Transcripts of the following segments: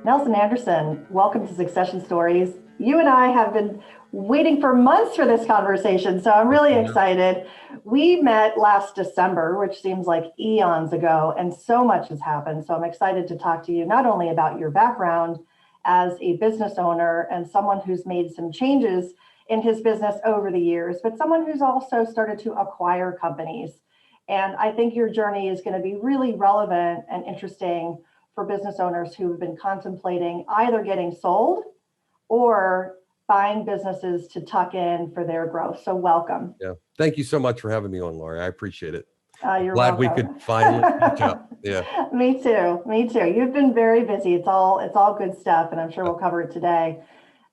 Nelson Anderson, welcome to Succession Stories. You and I have been waiting for months for this conversation, so I'm really excited. We met last December, which seems like eons ago, and so much has happened. So I'm excited to talk to you not only about your background as a business owner and someone who's made some changes in his business over the years, but someone who's also started to acquire companies. And I think your journey is going to be really relevant and interesting for business owners who have been contemplating either getting sold or buying businesses to tuck in for their growth. So welcome. Yeah. Thank you so much for having me on, Laurie. I appreciate it. You're glad welcome. We could finally catch up. Yeah. Me too. Me too. You've been very busy. It's all good stuff, and I'm sure we'll cover it today.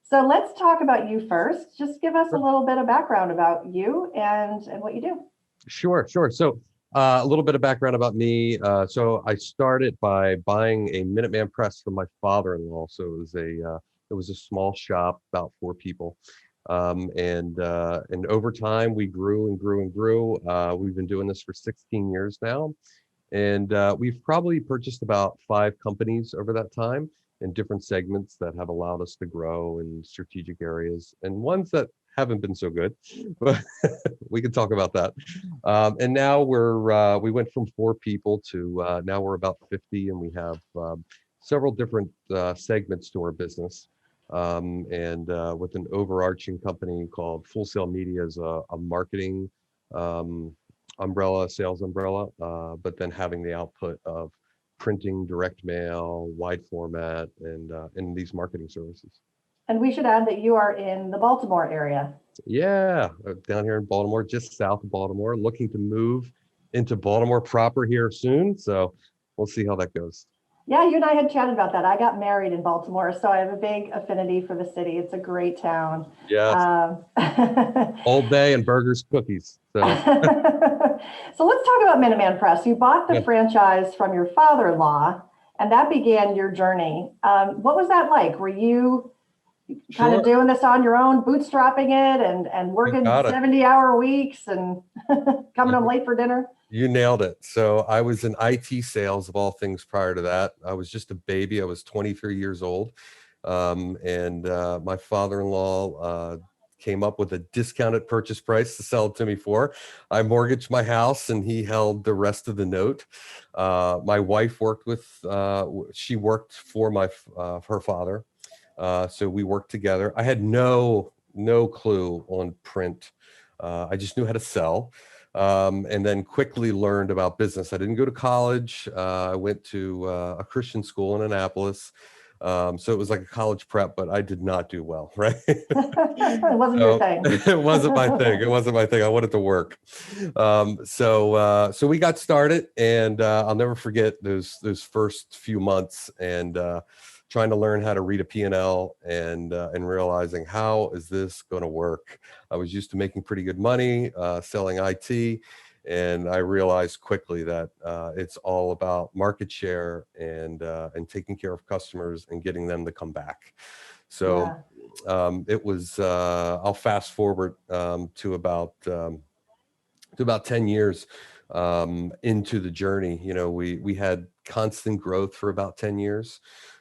So let's talk about you first. Just give us a little bit of background about you and what you do. Sure. So a little bit of background about me. So I started by buying a Minuteman Press from my father-in-law. So it was a small shop, about 4 people. And over time we grew and grew and grew. We've been doing this for 16 years now. And we've probably purchased about 5 companies over that time in different segments that have allowed us to grow in strategic areas, and ones that haven't been so good, but we can talk about that. And now we went from 4 people to now we're about 50, and we have several different segments to our business. And with an overarching company called Full Sail Media as a marketing umbrella, sales umbrella, but then having the output of printing, direct mail, wide format, and these marketing services. And we should add that you are in the Baltimore area. Yeah, down here in Baltimore, just south of Baltimore, looking to move into Baltimore proper here soon. So we'll see how that goes. Yeah, you and I had chatted about that. I got married in Baltimore, so I have a big affinity for the city. It's a great town. Yes. Old Bay and burgers, cookies. So. So let's talk about Minuteman Press. You bought the franchise from your father-in-law, and that began your journey. What was that like? Were you kind of doing this on your own, bootstrapping it and working 70-hour weeks and coming home late for dinner? You nailed it. So I was in IT sales of all things prior to that. I was just a baby. I was 23 years old. And my father-in-law came up with a discounted purchase price to sell it to me for. I mortgaged my house and he held the rest of the note. My wife worked she worked for her father. So we worked together. I had no clue on print. I just knew how to sell. And then quickly learned about business. I didn't go to college. I went to a Christian school in Annapolis. So it was like a college prep, but I did not do well, right? It wasn't your thing. It wasn't my thing. It wasn't my thing. I wanted to work. So we got started, and I'll never forget those first few months and trying to learn how to read a P&L and realizing, how is this going to work? I was used to making pretty good money selling IT, and I realized quickly that it's all about market share and taking care of customers and getting them to come back. So it was. I'll fast forward to about 10 years into the journey. You know, we had constant growth for about 10 years.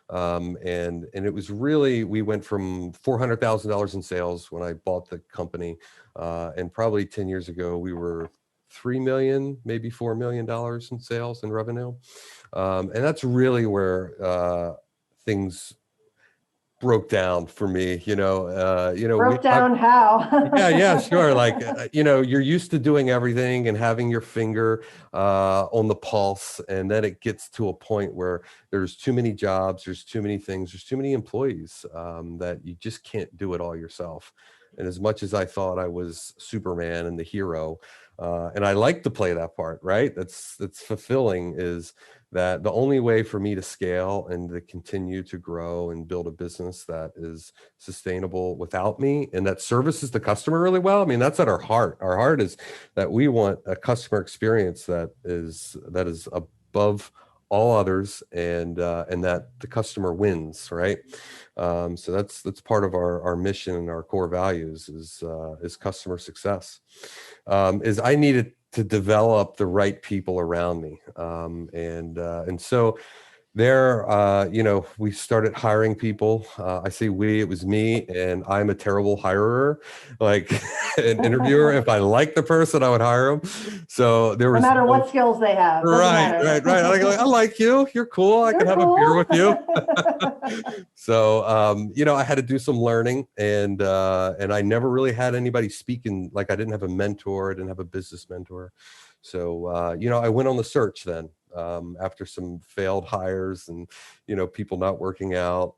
And it was really, we went from $400,000 in sales when I bought the company. And probably 10 years ago, we were $3 million, maybe $4 million in sales and revenue. And that's really where things broke down for me, Broke down how? yeah, sure. Like, you're used to doing everything and having your finger on the pulse. And then it gets to a point where there's too many jobs, there's too many things, there's too many employees that you just can't do it all yourself. And as much as I thought I was Superman and the hero, and I like to play that part, right? That's fulfilling, is that the only way for me to scale and to continue to grow and build a business that is sustainable without me and that services the customer really well. I mean, that's at our heart. Our heart is that we want a customer experience that is above all others, and that the customer wins, right? So that's part of our mission and our core values is customer success. Is I needed to develop the right people around me, and so There, we started hiring people. I say we, it was me, and I'm a terrible hirer, like an interviewer. If I like the person, I would hire them. So there No was matter what skills they have, doesn't right, matter. right, right. I like you. You're cool. I can You're have a beer cool. with you. So, I had to do some learning, and I never really had anybody speaking. Like I didn't have a mentor. I didn't have a business mentor. So, I went on the search then, after some failed hires and, people not working out.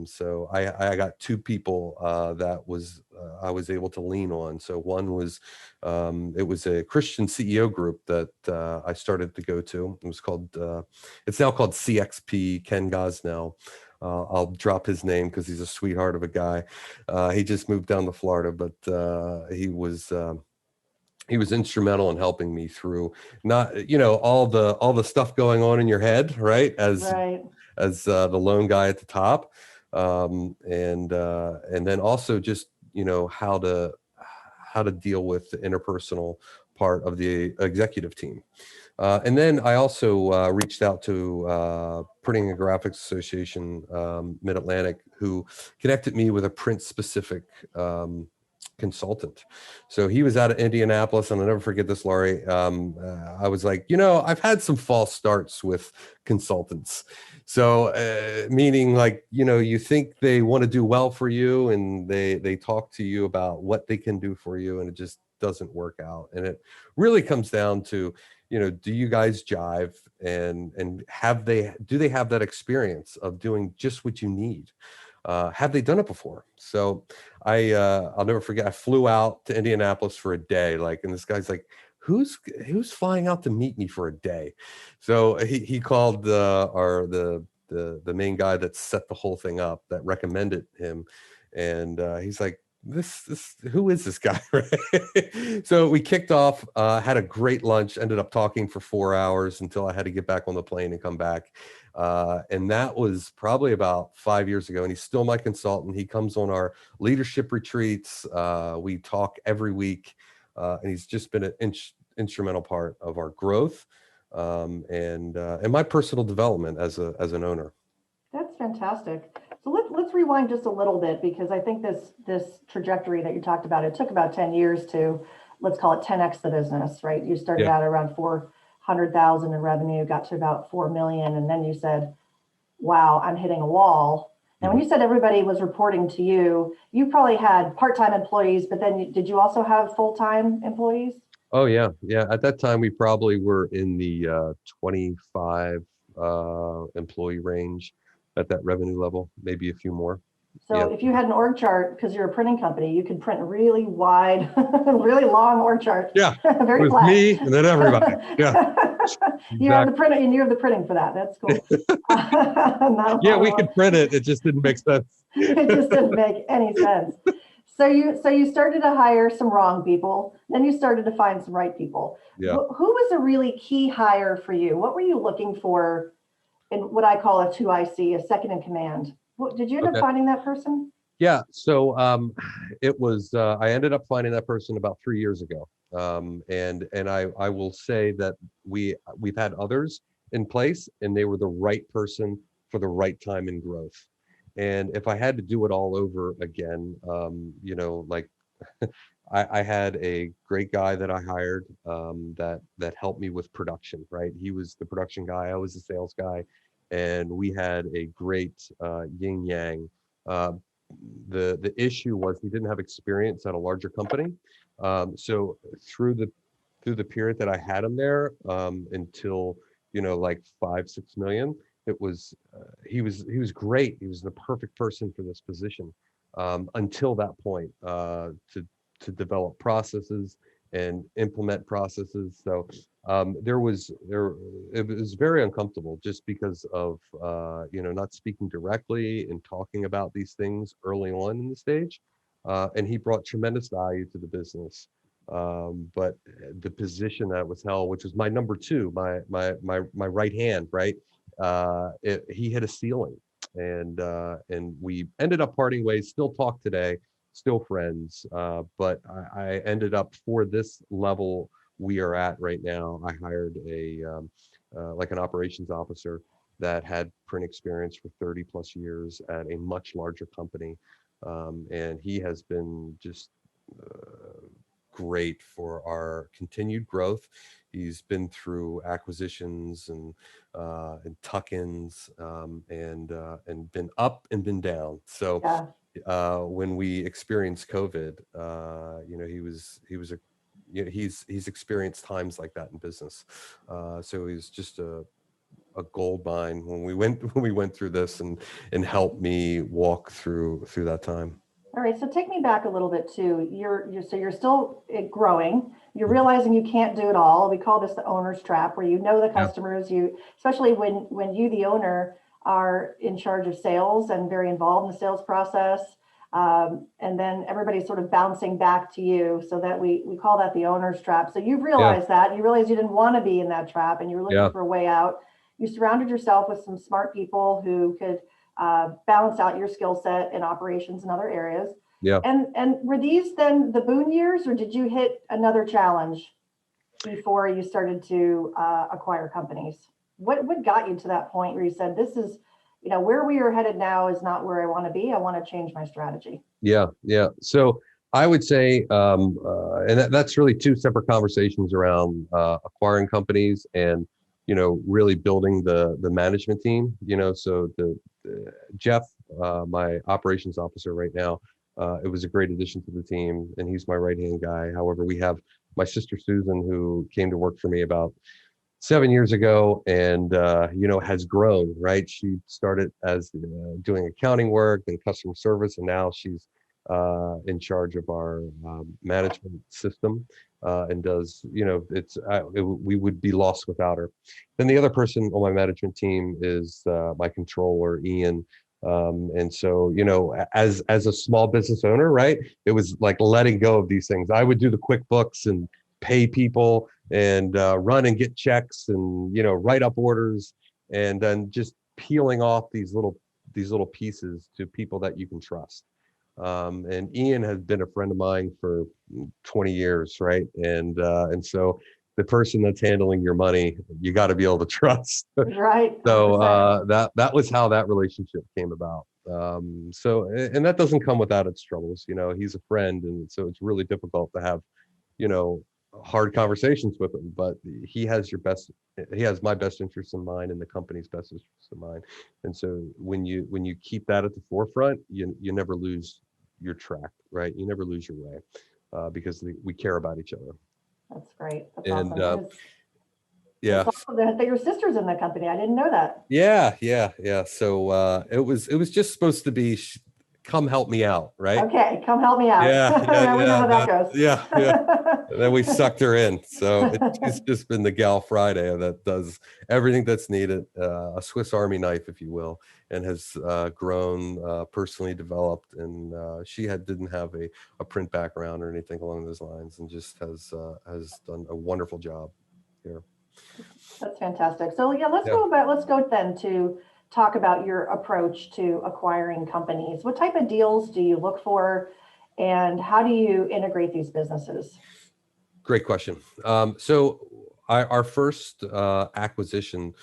So I got two people, that was, I was able to lean on. So one was, it was a Christian CEO group that, I started to go to. It was called, it's now called CXP, Ken Gosnell. I'll drop his name because he's a sweetheart of a guy. He just moved down to Florida, but he was instrumental in helping me through not, all the stuff going on in your head, right? Right. As the lone guy at the top, and then also just how to deal with the interpersonal part of the executive team. And then I also reached out to Printing and Graphics Association, Mid-Atlantic, who connected me with a print-specific consultant. So he was out of Indianapolis, and I'll never forget this, Laurie. I was like, I've had some false starts with consultants. So meaning like, you think they want to do well for you, and they talk to you about what they can do for you, and it just doesn't work out. And it really comes down to, do you guys jive, and do they have that experience of doing just what you need? Have they done it before? So I'll never forget, I flew out to Indianapolis for a day, and this guy's like, who's flying out to meet me for a day? So he called the main guy that set the whole thing up, that recommended him. And he's like, this who is this guy? Right? So we kicked off, had a great lunch, ended up talking for 4 hours until I had to get back on the plane and come back. And that was probably about 5 years ago. And he's still my consultant. He comes on our leadership retreats. We talk every week. And he's just been an instrumental part of our growth, and my personal development as an owner. That's fantastic. So let's rewind just a little bit, because I think this trajectory that you talked about, it took about 10 years to, let's call it 10x the business, right? You started Yeah. out around 400,000 in revenue, got to about 4 million, and then you said, wow, I'm hitting a wall. And when you said everybody was reporting to you, you probably had part-time employees, but then did you also have full-time employees? Oh yeah. Yeah. At that time, we probably were in the 25 employee range at that revenue level, maybe a few more. So Yeah. if you had an org chart, because you're a printing company, you could print a really wide, really long org chart. Yeah. Very With flat. me and then everybody. Yeah. You have the printing, and you have the printing for that. That's cool. Yeah, we could print it. It just didn't make sense. It just didn't make any sense. So you started to hire some wrong people, then you started to find some right people. Yeah. Who was a really key hire for you? What were you looking for in what I call a 2IC, a second in command? Did you end up finding that person? Yeah. So it was, I ended up finding that person about 3 years ago. And I will say that we've had others in place, and they were the right person for the right time in growth. And if I had to do it all over again, I had a great guy that I hired, that helped me with production, right? He was the production guy, I was the sales guy, and we had a great yin yang. The issue was he didn't have experience at a larger company. So through the period that I had him there, until like 5-6 million, it was he was great. He was the perfect person for this position, until that point, to develop processes and implement processes. So it was very uncomfortable, just because of not speaking directly and talking about these things early on in the stage. And he brought tremendous value to the business. But the position that was held, which was my number two, my right hand, right? He hit a ceiling, and we ended up parting ways. Still talk today, still friends. But I ended up, for this level we are at right now, I hired like an operations officer, that had print experience for 30 plus years at a much larger company. And he has been just great for our continued growth. He's been through acquisitions and tuck-ins, and been up and been down. So Yeah. when we experienced COVID, he's experienced times like that in business. So he's just a gold mine when we went through this, and helped me walk through that time. All right, so take me back a little bit too. You're still growing. You're realizing you can't do it all. We call this the owner's trap, where you know the Yeah. customers. Especially when you, the owner, are in charge of sales and very involved in the sales process, and then everybody's sort of bouncing back to you. So that we call that the owner's trap. So you've realized that. You realized you didn't want to be in that trap, and you were looking for a way out. You surrounded yourself with some smart people who could balance out your skill set in operations and other areas. Yeah. And were these then the boon years, or did you hit another challenge before you started to acquire companies? What got you to that point where you said, this is, where we are headed now is not where I want to be. I want to change my strategy. Yeah. So I would say, and that's really two separate conversations around acquiring companies and really building the management team. So Jeff, my operations officer right now, it was a great addition to the team, and he's my right-hand guy. However, we have my sister Susan, who came to work for me about 7 years ago, and has grown. Right, she started as doing accounting work and customer service, and now she's in charge of our management system, and does we would be lost without her. Then the other person on my management team is my controller, Ian. And so, as a small business owner, right, it was like letting go of these things. I would do the QuickBooks and pay people and run and get checks and write up orders, and then just peeling off these little pieces to people that you can trust. And Ian has been a friend of mine for 20 years, right? And so the person that's handling your money, you got to be able to trust. Right. So that was how that relationship came about. So, and that doesn't come without its troubles. He's a friend, and so it's really difficult to have, hard conversations with him. But he has my best interest in mind, and the company's best interest in mind. And so when you keep that at the forefront, you never lose your track, right? You never lose your way, because we care about each other. That's great. That's And awesome. yeah. It's also that your sister's in the company. I didn't know that. Yeah. So it was just supposed to be, come help me out, right? Okay, come help me out. Yeah. We know how that goes. Yeah. And then we sucked her in. So she's just been the gal Friday that does everything that's needed, a Swiss Army knife, if you will, and has grown, personally developed. And she didn't have a print background or anything along those lines, and just has done a wonderful job here. That's fantastic. So let's go then to talk about your approach to acquiring companies. What type of deals do you look for, and how do you integrate these businesses? Great question. So our first acquisition,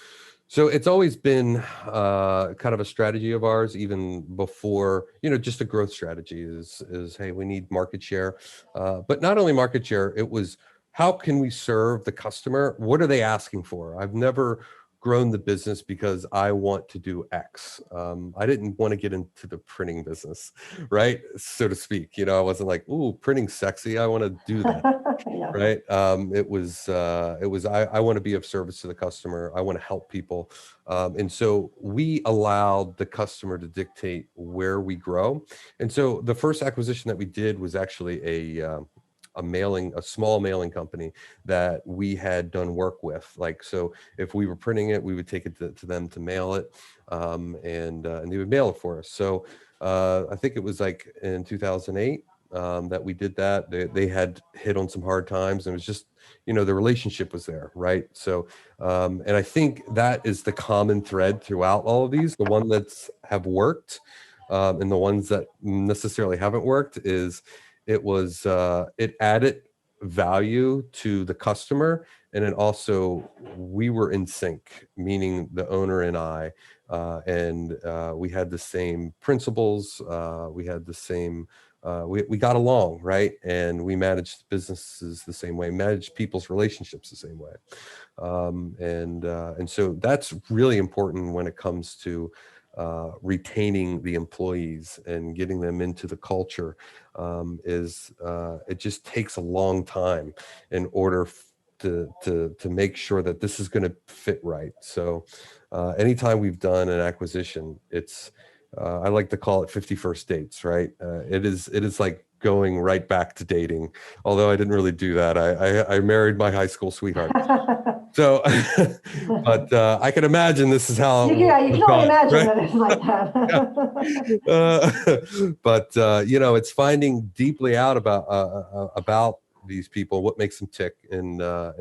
so it's always been kind of a strategy of ours, even before, just a growth strategy is, hey, we need market share. But not only market share, it was, how can we serve the customer? What are they asking for? I've never grown the business because I want to do X. I didn't want to get into the printing business, right? So to speak, I wasn't like, ooh, printing's sexy, I want to do that. Yeah. Right. It was, I want to be of service to the customer. I want to help people. And so we allowed the customer to dictate where we grow. And so the first acquisition that we did was actually a small mailing company that we had done work with. Like, so if we were printing it, we would take it to them to mail it, and they would mail it for us. So I think it was like in 2008 that we did that. They had hit on some hard times, and it was just, the relationship was there, right? So, and I think that is the common thread throughout all of these. The one that's have worked, and the ones that necessarily haven't worked is, it added value to the customer, And then also we were in sync, meaning the owner and I, and we had the same principles. We had the same, we got along, right? And we managed businesses the same way, managed people's relationships the same way. And so that's really important when it comes to retaining the employees and getting them into the culture. It just takes a long time in order to make sure that this is going to fit right. So anytime we've done an acquisition, it's I like to call it 51st dates, right? It is like going right back to dating, although I didn't really do that. I married my high school sweetheart. So, but I can imagine this is how you can only gone, imagine right? that it's like that. But it's finding deeply out about these people, what makes them tick, and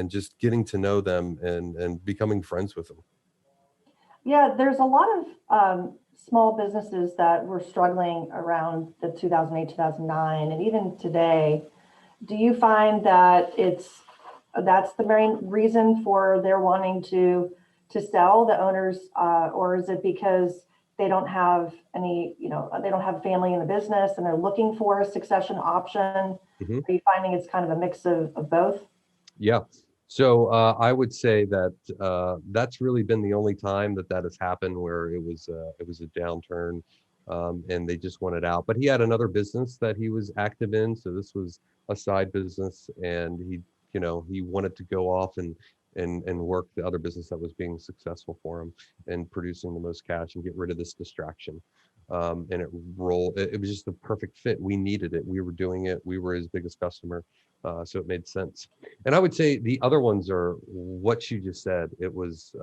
just getting to know them and becoming friends with them. Yeah, there's a lot of small businesses that were struggling around the 2008, 2009, and even today. Do you find that that's the main reason for their wanting to sell, the owners, or is it because they don't have they don't have family in the business and they're looking for a succession option? Mhm. Are you finding it's kind of a mix of both? Yeah. So I would say that that's really been the only time that has happened where it was a downturn, and they just wanted out. But he had another business that he was active in, so this was a side business, and he wanted to go off and work the other business that was being successful for him and producing the most cash and get rid of this distraction. And it was just the perfect fit. We needed it. We were doing it. We were his biggest customer. So it made sense. And I would say the other ones are what you just said. It was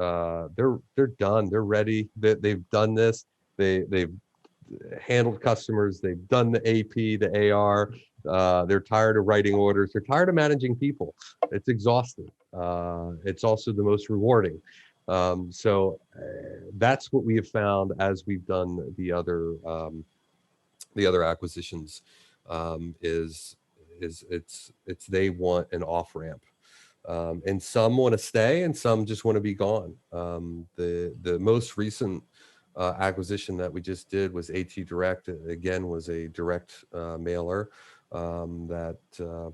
they're done. They're ready. They've done this. They've handled customers. They've done the AP, the AR. They're tired of writing orders. They're tired of managing people. It's exhausting. It's also the most rewarding. So that's what we have found as we've done the other acquisitions. Um, is is it's they want an off ramp, and some want to stay and some just want to be gone. The most recent acquisition that we just did was AT Direct. Again, was a direct mailer that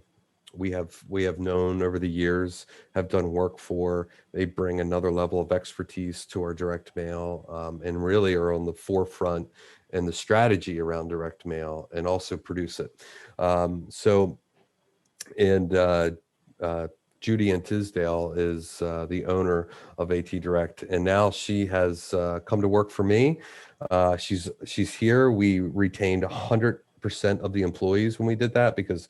we have known over the years, have done work for. They bring another level of expertise to our direct mail, and really are on the forefront and the strategy around direct mail, and also produce it. So, and Judy and Tisdale is the owner of AT Direct, and now she has come to work for me. She's here. We retained 100% of the employees when we did that because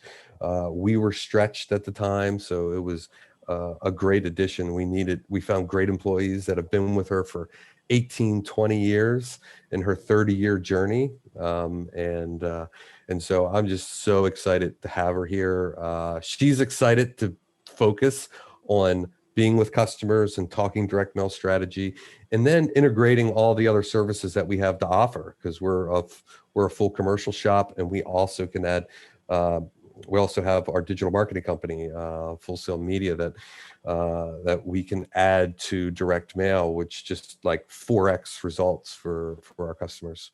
we were stretched at the time. So it was a great addition. We found great employees that have been with her for 18, 20 years in her 30-year journey. And so I'm just so excited to have her here. She's excited to focus on being with customers and talking direct mail strategy, and then integrating all the other services that we have to offer, because we're a full commercial shop, and we also can add. We also have our digital marketing company, Full Sail Media, that we can add to direct mail, which just like 4x results for our customers.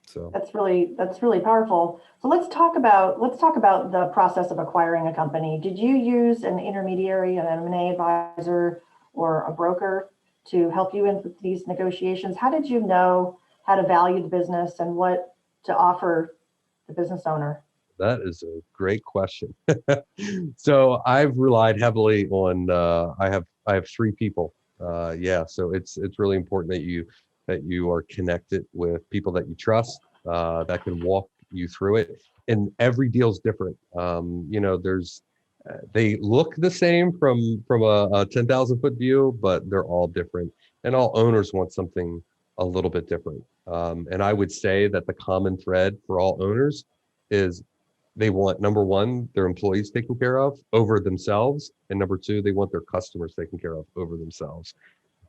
So That's really powerful. So let's talk about the process of acquiring a company. Did you use an intermediary, an M&A advisor, or a broker to help you in these negotiations? How did you know how to value the business and what to offer the business owner? that is a great question. So I've relied heavily on I have three people. Yeah, so it's really important that you are connected with people that you trust, that can walk you through it. And every deal is different. There's they look the same from a 10,000-foot view, but they're all different, and all owners want something a little bit different. And I would say that the common thread for all owners is they want, number one, their employees taken care of over themselves, and number two, they want their customers taken care of over themselves.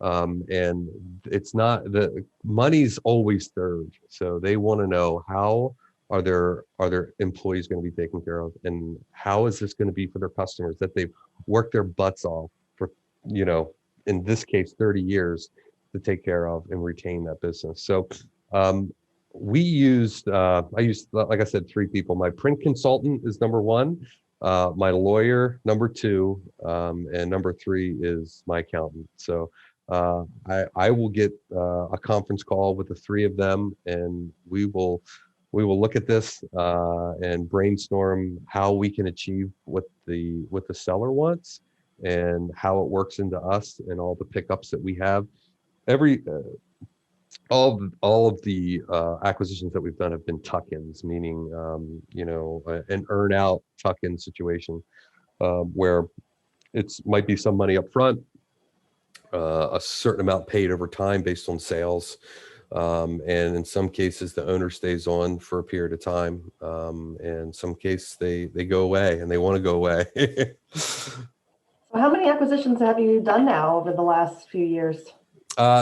And it's not, the money's always third. So they want to know, how are their employees going to be taken care of, and how is this going to be for their customers that they've worked their butts off in this case, 30 years to take care of and retain that business. So I used, like I said, three people. My print consultant is number one, my lawyer, number two, and number three is my accountant. So I will get a conference call with the three of them, and we will look at this and brainstorm how we can achieve what the seller wants and how it works into us and all the pickups that we have. Every all of the acquisitions that we've done have been tuck-ins, meaning an earn-out tuck-in situation where it's might be some money up front, a certain amount paid over time based on sales. And in some cases, the owner stays on for a period of time. And in some cases, they go away and they want to go away. So how many acquisitions have you done now over the last few years?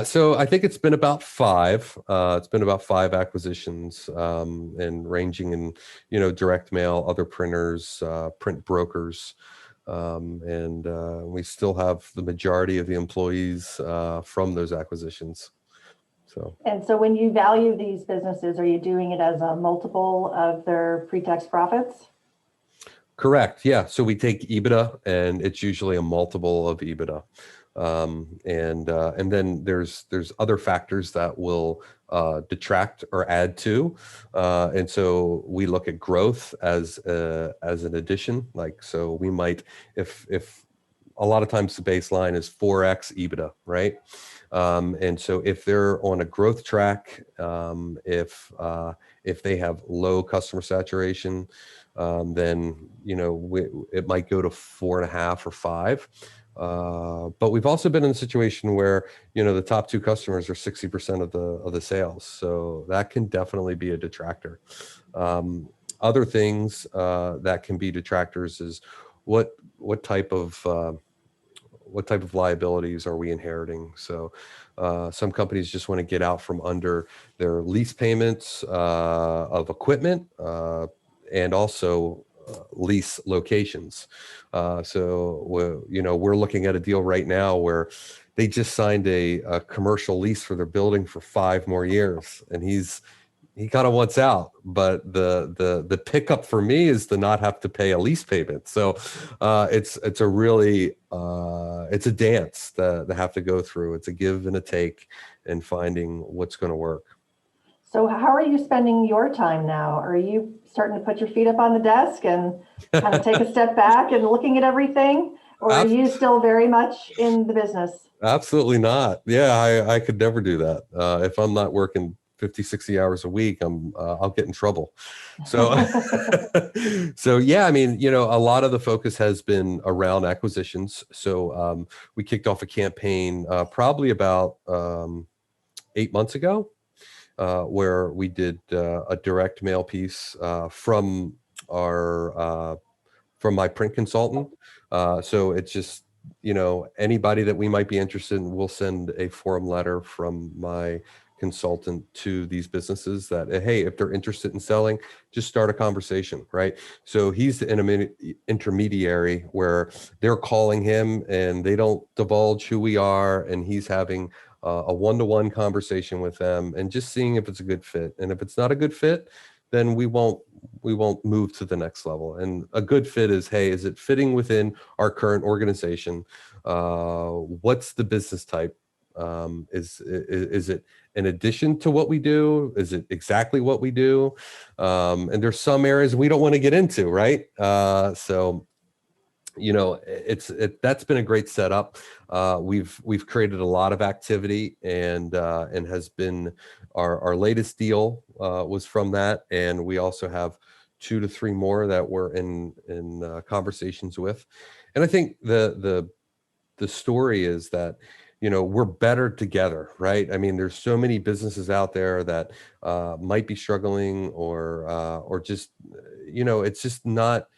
So I think it's been about five. It's been about five acquisitions, and ranging in, direct mail, other printers, print brokers. And we still have the majority of the employees from those acquisitions. And so when you value these businesses, are you doing it as a multiple of their pre-tax profits? Correct. Yeah. So we take EBITDA, and it's usually a multiple of EBITDA. And then there's other factors that will detract or add to, and so we look at growth as an addition. Like, so we might, if a lot of times the baseline is 4x EBITDA, right? And so if they're on a growth track, if they have low customer saturation, then it might go to 4.5 or 5. But we've also been in a situation where the top two customers are 60% of the sales, so that can definitely be a detractor. Other things that can be detractors is what type of liabilities are we inheriting? So some companies just want to get out from under their lease payments of equipment and also lease locations. So we're looking at a deal right now where they just signed a commercial lease for their building for 5 more years, and he kind of wants out, but the pickup for me is to not have to pay a lease payment. So it's a really it's a dance that they have to go through. It's a give and a take and finding what's going to work. So how are you spending your time now? Are you starting to put your feet up on the desk and kind of take a step back and looking at everything? Or are you still very much in the business? Absolutely not. Yeah, I could never do that. If I'm not working 50, 60 hours a week, I'll get in trouble. So, so yeah, I mean, a lot of the focus has been around acquisitions. So we kicked off a campaign probably about 8 months ago, where we did a direct mail piece from my print consultant. So it's just, anybody that we might be interested in, we'll send a form letter from my consultant to these businesses that, hey, if they're interested in selling, just start a conversation, right? So he's the intermediary where they're calling him and they don't divulge who we are, and he's having a one-to-one conversation with them and just seeing if it's a good fit. And if it's not a good fit, then we won't move to the next level. And a good fit is, hey, is it fitting within our current organization? What's the business type? Is it in addition to what we do? Is it exactly what we do? And there's some areas we don't want to get into, right? So that's been a great setup. We've created a lot of activity, and has been our latest deal was from that, and we also have 2 to 3 more that we're in conversations with. And I think the story is that we're better together, right? I mean, there's so many businesses out there that might be struggling or just it's just not.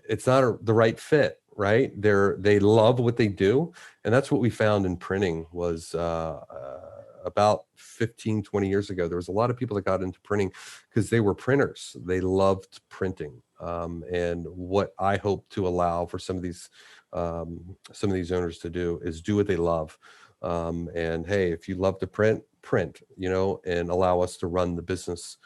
It's not the right fit, right? They love what they do. And that's what we found in printing was about 15, 20 years ago. There was a lot of people that got into printing because they were printers. They loved printing. And what I hope to allow for some of these some of these owners to do is do what they love. And hey, if you love to print, and allow us to run the business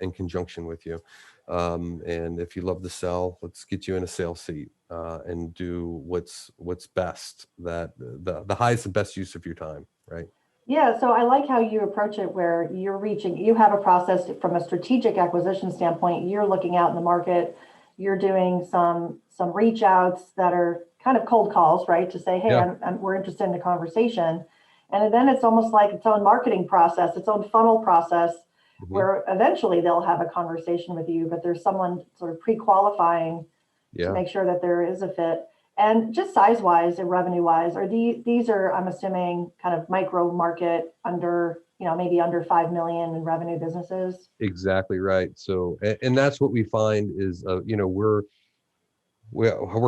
in conjunction with you. And if you love to sell, let's get you in a sales seat and do what's best, that the highest and best use of your time, right? Yeah, so I like how you approach it where you have a process from a strategic acquisition standpoint. You're looking out in the market, you're doing some reach outs that are kind of cold calls, right? To say, hey, Yeah. we're interested in the conversation. And then it's almost like its own marketing process, its own funnel process, Mhm. where eventually they'll have a conversation with you, but there's someone sort of pre-qualifying to Yeah. make sure that there is a fit. And just size wise and revenue wise, are these are, I'm assuming, kind of micro market under, maybe under 5 million in revenue businesses. Exactly right. So, and that's what we find is, we're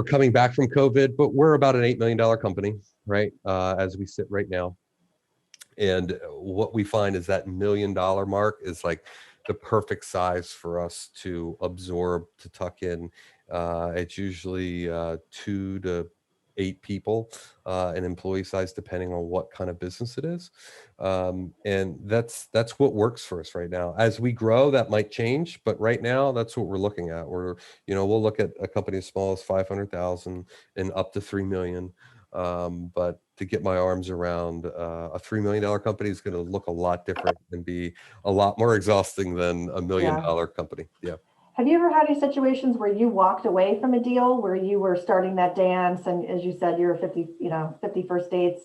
coming back from COVID, but we're about an $8 million company, right? As we sit right now. And what we find is that $1 million mark is like the perfect size for us to absorb, to tuck in. It's usually 2 to 8 people, an employee size, depending on what kind of business it is. And that's what works for us right now. As we grow, that might change, but right now that's what we're looking at. We'll look at a company as small as 500,000 and up to 3 million. But to get my arms around a $3 million company is going to look a lot different and be a lot more exhausting than a $1 million Yeah. company. Yeah. Have you ever had any situations where you walked away from a deal where you were starting that dance, and as you said, you're 51st dates,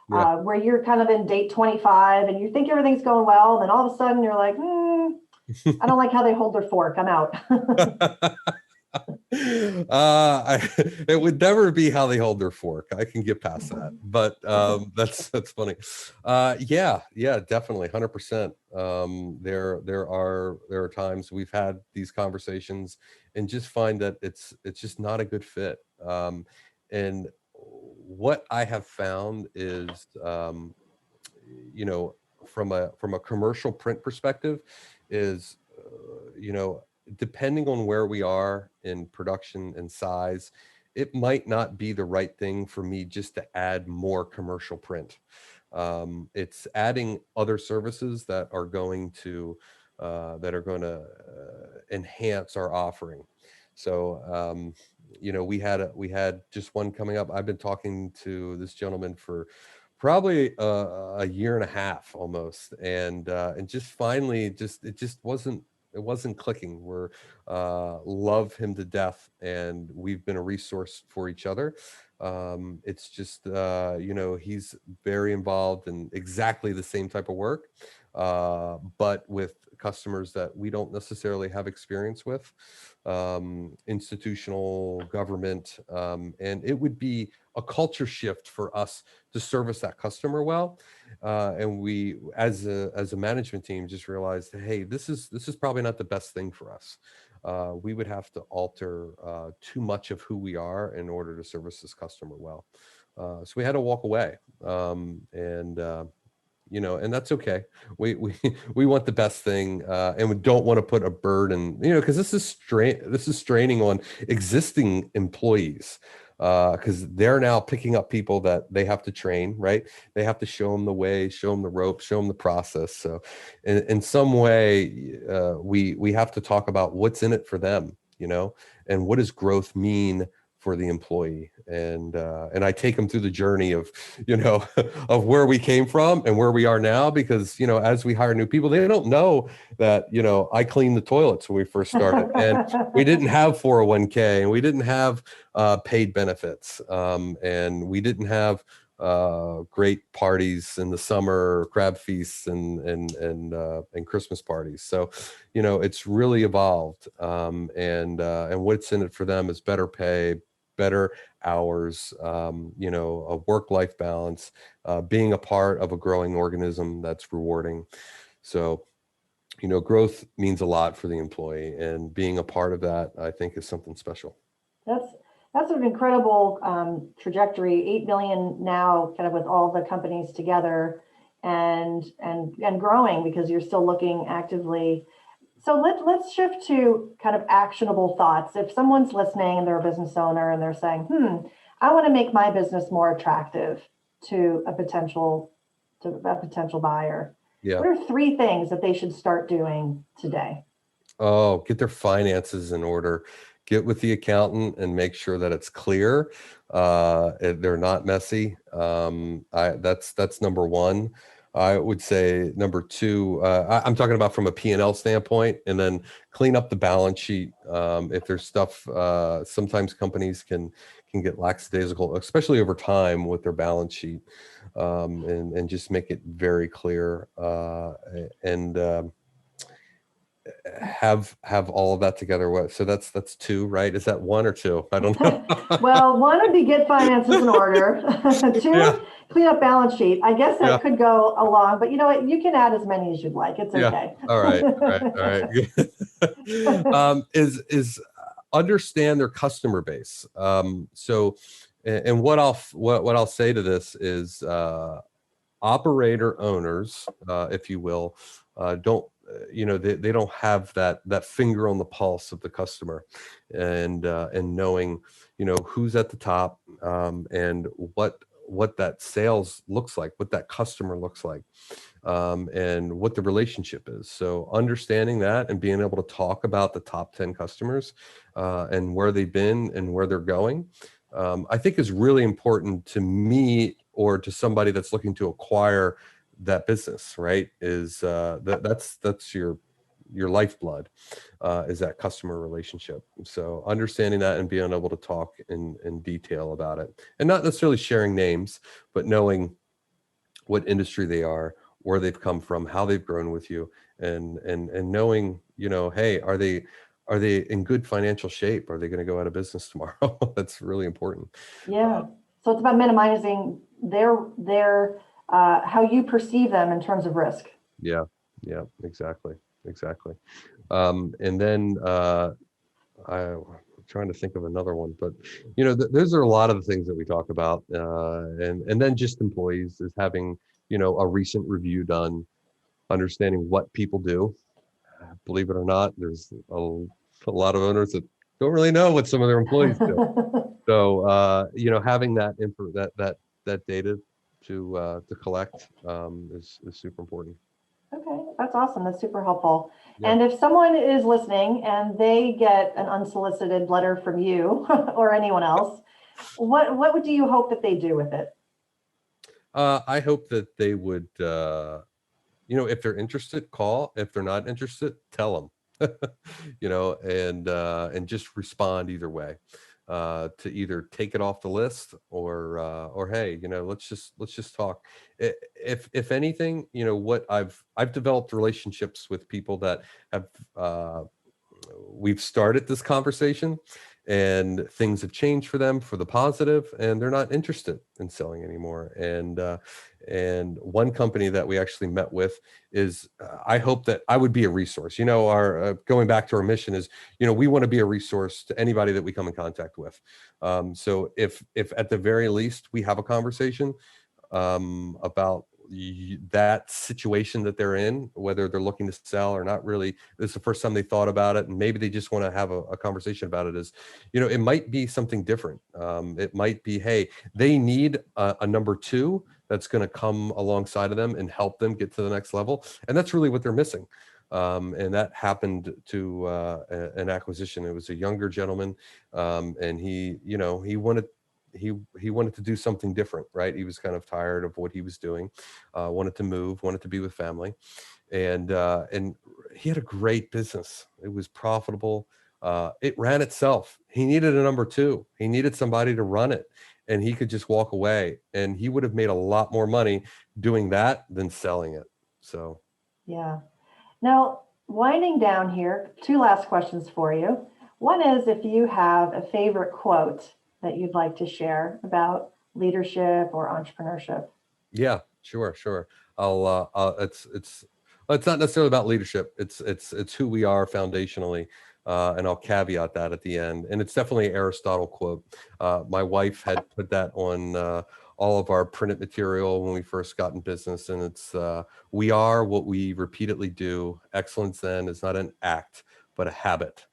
Yeah. where you're kind of in date 25 and you think everything's going well, and then all of a sudden you're like, I don't like how they hold their fork. I'm out. It would never be how they hold their fork. I can get past that, but that's funny. Yeah, definitely, 100%. There are times we've had these conversations and just find that it's just not a good fit. And what I have found is, you know, from a commercial print perspective, is depending on where we are in production and size, it might not be the right thing for me just to add more commercial print. It's adding other services that are going to enhance our offering. So, we had just one coming up. I've been talking to this gentleman for probably a year and a half almost, and just finally, it just wasn't clicking. We're love him to death, and we've been a resource for each other. It's just he's very involved in exactly the same type of work, but with customers that we don't necessarily have experience with, institutional government, and it would be a culture shift for us to service that customer well. And we, as a management team, just realized, hey, this is probably not the best thing for us. We would have to alter too much of who we are in order to service this customer well. So we had to walk away, and that's okay. We we want the best thing, and we don't want to put a burden, because this is straining on existing employees, because they're now picking up people that they have to train, right? They have to show them the way, show them the ropes, show them the process. So, in some way, we have to talk about what's in it for them, and what does growth mean for the employee, and I take them through the journey of of where we came from and where we are now, because as we hire new people, they don't know that I cleaned the toilets when we first started, and we didn't have 401k, and we didn't have paid benefits, and we didn't have great parties in the summer, crab feasts, and Christmas parties. So it's really evolved, and what's in it for them is better pay, better hours, a work-life balance, being a part of a growing organism that's rewarding. So, growth means a lot for the employee, and being a part of that, I think, is something special. That's that's an incredible trajectory. 8 million now, kind of with all the companies together, and growing because you're still looking actively. So let's shift to kind of actionable thoughts. If someone's listening and they're a business owner and they're saying, I want to make my business more attractive to a potential buyer. Yeah. What are 3 things that they should start doing today? Oh, get their finances in order. Get with the accountant and make sure that it's clear. They're not messy. That's number one. I would say number two, I'm talking about from a P&L standpoint, and then clean up the balance sheet. If there's stuff, sometimes companies can get lackadaisical, especially over time with their balance sheet, and just make it very clear. And have all of that together. So that's 2, right? Is that 1 or 2? I don't know. Well, 1 would be get finances in order. 2, Yeah. clean up balance sheet. I guess that Yeah. could go along, but you know what? You can add as many as you'd like. It's Yeah. okay. All right. Is understand their customer base. So, and what I'll say to this is, operator owners, if you will, don't they don't have that finger on the pulse of the customer, and knowing who's at the top, and what that sales looks like, what that customer looks like, and what the relationship is. So understanding that and being able to talk about the top 10 customers, and where they've been and where they're going, I think is really important to me, or to somebody that's looking to acquire that business, right? Is that's your lifeblood, is that customer relationship. So understanding that and being able to talk in detail about it, and not necessarily sharing names, but knowing what industry they are, where they've come from, how they've grown with you, and knowing, hey, are they in good financial shape? Are they going to go out of business tomorrow? That's really important. Yeah. So it's about minimizing their how you perceive them in terms of risk. Yeah, exactly. And then I'm trying to think of another one, but those are a lot of the things that we talk about. And then just employees is having a recent review done, understanding what people do. Believe it or not, there's a lot of owners that don't really know what some of their employees do. So having that info, that data to collect, is super important. Okay, that's awesome. That's super helpful. Yeah. And if someone is listening and they get an unsolicited letter from you or anyone else, what do you hope that they do with it? I hope that they would, if they're interested, call. If they're not interested, tell them, and just respond either way, to either take it off the list, or hey, let's just talk. If anything, what I've developed relationships with people that have, we've started this conversation, and things have changed for them for the positive, and they're not interested in selling anymore. And one company that we actually met with is, I hope that I would be a resource. Our going back to our mission is, we want to be a resource to anybody that we come in contact with. So if at the very least we have a conversation, about that situation that they're in, whether they're looking to sell or not really, this is the first time they thought about it, and maybe they just want to have a conversation about it, is, it might be something different. It might be, hey, they need a number 2 that's going to come alongside of them and help them get to the next level. And that's really what they're missing. And that happened to an acquisition. It was a younger gentleman, and he wanted to do something different, right? He was kind of tired of what he was doing, wanted to move, wanted to be with family, and he had a great business. It was profitable. It ran itself. He needed a number 2. He needed somebody to run it, and he could just walk away, and he would have made a lot more money doing that than selling it. So, Yeah. Now, winding down here, 2 last questions for you. One is if you have a favorite quote that you'd like to share about leadership or entrepreneurship. yeah, sure. It's not necessarily about leadership. It's who we are foundationally. And I'll caveat that at the end. And it's definitely an Aristotle quote. My wife had put that on all of our printed material when we first got in business. And it's, we are what we repeatedly do. Excellence then is not an act, but a habit.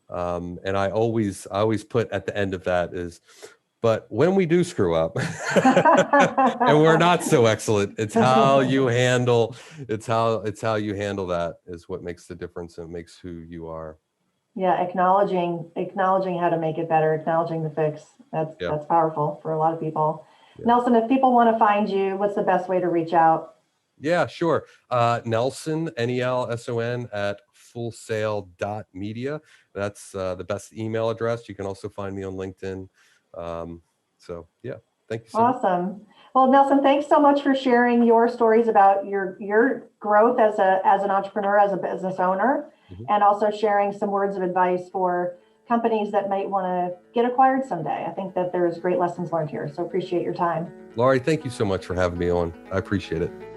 And I always put at the end of that is, But when we do screw up and we're not so excellent, it's how you handle you handle that is what makes the difference and makes who you are. Yeah, acknowledging how to make it better, acknowledging the fix. That's powerful for a lot of people. Yeah. Nelson, if people want to find you, what's the best way to reach out? Yeah, sure. Nelson, Nelson at fullsail.media. That's the best email address. You can also find me on LinkedIn. So yeah, thank you so much. Awesome. Well, Nelson, thanks so much for sharing your stories about your growth as an entrepreneur, as a business owner, and also sharing some words of advice for companies that might want to get acquired someday. I think that there's great lessons learned here. So appreciate your time. Laurie, thank you so much for having me on. I appreciate it.